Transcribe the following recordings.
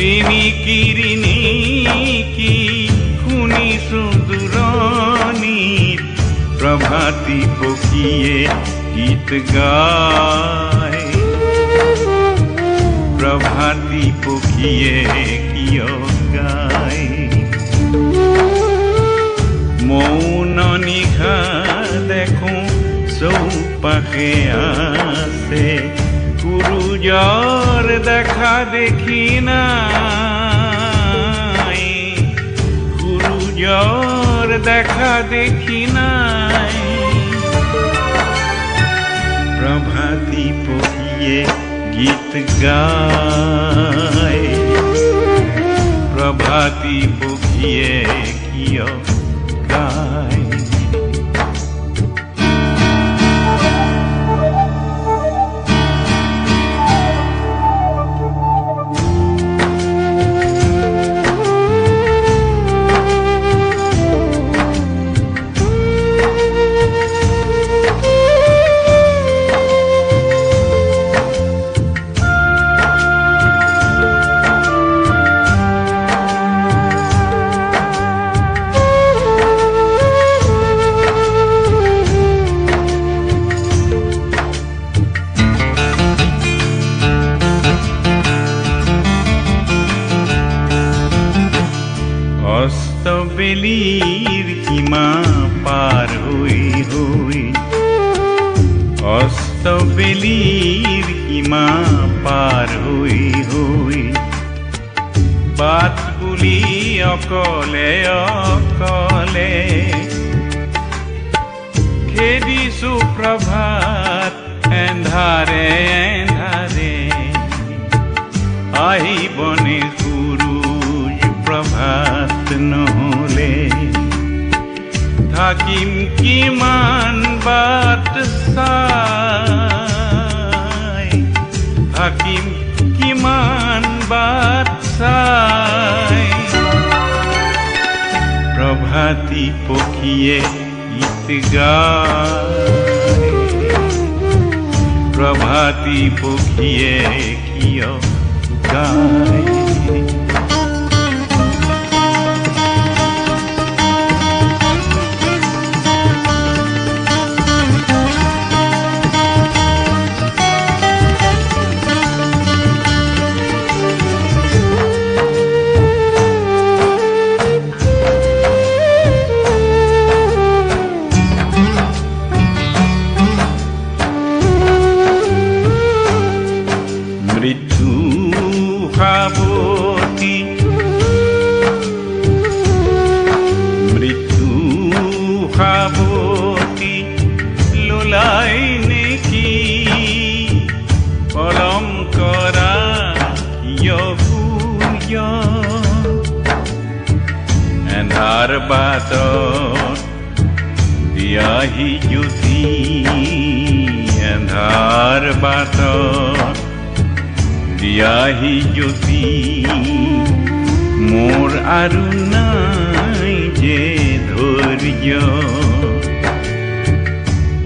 ঋণী কি শুনিছো দূৰণিত প্ৰভাতী পক্ষীয়ে গীত গায় প্ৰভাতী পক্ষীয়ে কিয় গায় মৌন নিশা দেখো চৌপাশে আছে সূৰুজৰ দেখা দেখি নাই সূৰুজৰ দেখা দেখি নাই প্ৰভাতী পক্ষীয়ে গীত গায় প্ৰভাতী পক্ষীয়ে কিয় গায় অস্তবেলিৰ সীমা পাৰ হৈ অস্তবেলিৰ সীমা পাৰ হৈ বাট বুলি অকলে অকলে খেদিছো প্ৰভাত এন্ধাৰে এন্ধাৰে আহিবনে সূৰুজ প্ৰভাত নহলে থাকিম কিমান বাট চাই থাকিম কিমান বাট চাই প্ৰভাতী পক্ষীয়ে গীত গায় প্ৰভাতী পক্ষীয়ে কিয় গায় মৃত্যু খাবতি লোলাই নেকি কলম কৰা সূৰ্য এন্ধাৰ বাটত দিয়াহি জ্যোতি এন্ধাৰ বাটত দিয়াহি জ্যোতি মোৰ আৰু নাই যে ধৈৰ্য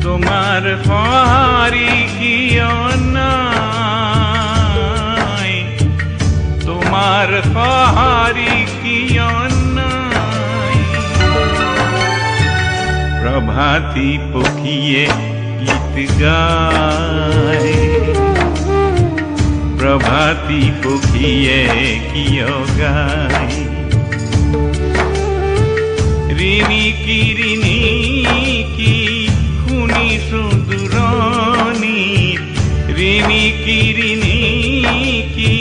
তোমাৰ সঁহাৰি কিয় নাই তোমাৰ সঁহাৰি কিয় নাই প্ৰভাতী পক্ষীয়ে গীত গায় প্ৰভাতী পক্ষীয়ে কিয় গায় ঋণী কি শুনিছো দূৰণিত ঋণী কি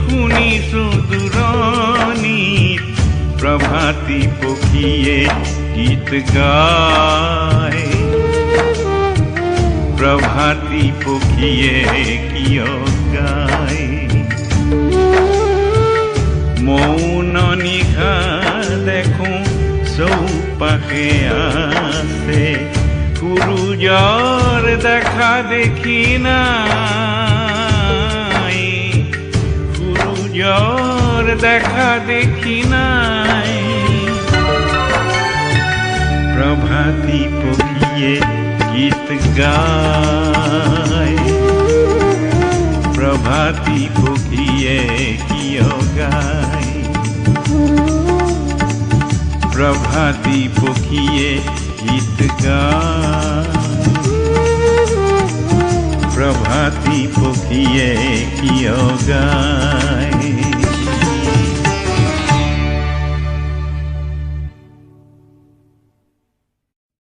শুনিছো দূৰণিত প্ৰভাতী পক্ষীয়ে গীত গায় প্ৰভাতী পক্ষীয়ে কিয় গায় মৌন নিশা দেখো চৌপাশে আছে সূৰুজৰ দেখা দেখি নাই সূৰুজৰ দেখা দেখি নাই প্ৰভাতী পক্ষীয়ে গীত গায় প্ৰভাতী পক্ষীয়ে কিয় কিয় গায় প্ৰভাতী পক্ষীয়ে গীত গায় প্ৰভাতী পক্ষীয়ে কিয় গায়